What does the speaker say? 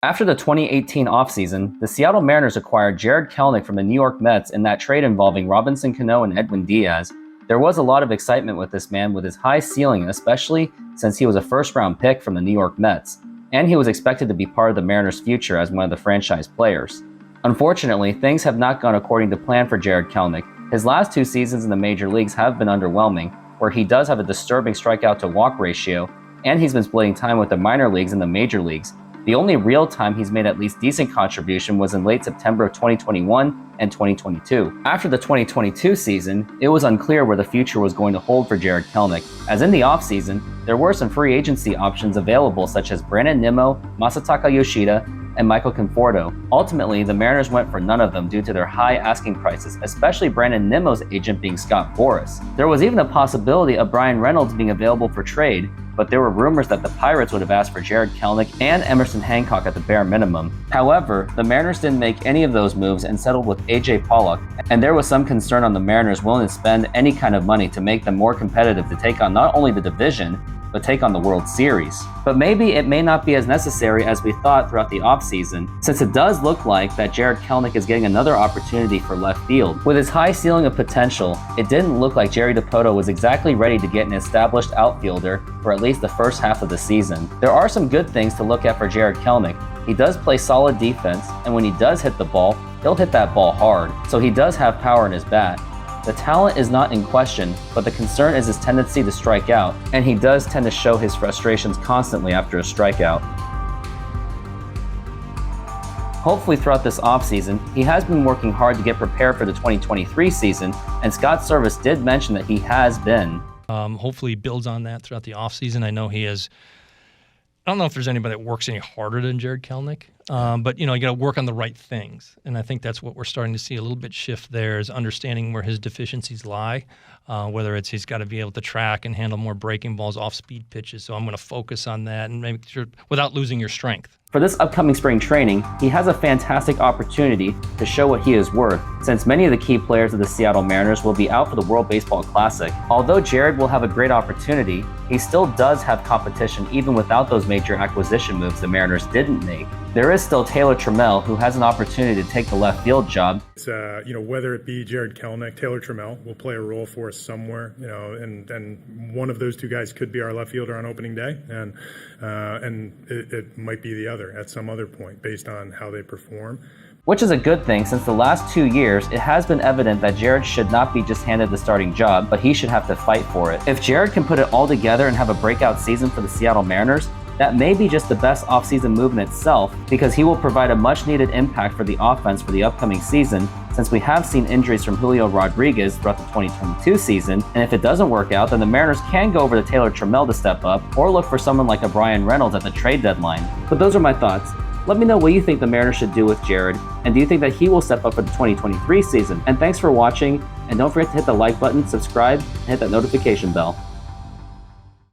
After the 2018 offseason, the Seattle Mariners acquired Jared Kelenic from the New York Mets in that trade involving Robinson Cano and Edwin Diaz. There was a lot of excitement with this man with his high ceiling, especially since he was a first-round pick from the New York Mets, and he was expected to be part of the Mariners' future as one of the franchise players. Unfortunately, things have not gone according to plan for Jared Kelenic. His last 2 seasons in the major leagues have been underwhelming, where he does have a disturbing strikeout-to-walk ratio, and he's been splitting time with the minor leagues and the major leagues. The only real time he's made at least decent contribution was in late September of 2021 and 2022. After the 2022 season, it was unclear where the future was going to hold for Jared Kelenic, as in the offseason, there were some free agency options available such as Brandon Nimmo, Masataka Yoshida, and Michael Conforto. Ultimately, the Mariners went for none of them due to their high asking prices, especially Brandon Nimmo's agent being Scott Boras. There was even a possibility of Bryan Reynolds being available for trade, but there were rumors that the Pirates would have asked for Jared Kelenic and Emerson Hancock at the bare minimum. However, the Mariners didn't make any of those moves and settled with AJ Pollock, and there was some concern on the Mariners willing to spend any kind of money to make them more competitive to take on not only the division, but take on the World Series. But maybe it may not be as necessary as we thought throughout the offseason, since it does look like that Jared Kelenic is getting another opportunity for left field. With his high ceiling of potential, it didn't look like Jerry Dipoto was exactly ready to get an established outfielder for at least the first half of the season. There are some good things to look at for Jared Kelenic. He does play solid defense, and when he does hit the ball, he'll hit that ball hard, so he does have power in his bat. The talent is not in question, but the concern is his tendency to strike out, and he does tend to show his frustrations constantly after a strikeout. Hopefully throughout this offseason, he has been working hard to get prepared for the 2023 season, and Scott Service did mention that he has been. Hopefully he builds on that throughout the offseason. I know he has. I don't know if there's anybody that works any harder than Jared Kelenic, but you got to work on the right things, and I think that's what we're starting to see a little bit shift there is understanding where his deficiencies lie, whether it's he's got to be able to track and handle more breaking balls, off-speed pitches, so I'm going to focus on that and make sure without losing your strength. For this upcoming spring training, he has a fantastic opportunity to show what he is worth, since many of the key players of the Seattle Mariners will be out for the World Baseball Classic. Although Jared will have a great opportunity, he still does have competition even without those major acquisition moves the Mariners didn't make. There is still Taylor Trammell, who has an opportunity to take the left field job. Whether it be Jared Kelenic, Taylor Trammell will play a role for us somewhere, and one of those two guys could be our left fielder on opening day, and it might be the other at some other point based on how they perform. Which is a good thing, since the last 2 years, it has been evident that Jared should not be just handed the starting job, but he should have to fight for it. If Jared can put it all together and have a breakout season for the Seattle Mariners, that may be just the best offseason move in itself, because he will provide a much-needed impact for the offense for the upcoming season, since we have seen injuries from Julio Rodriguez throughout the 2022 season, and if it doesn't work out, then the Mariners can go over to Taylor Trammell to step up, or look for someone like a Bryan Reynolds at the trade deadline. But those are my thoughts. Let me know what you think the Mariners should do with Jared, and do you think that he will step up for the 2023 season? And thanks for watching, and don't forget to hit the like button, subscribe, and hit that notification bell.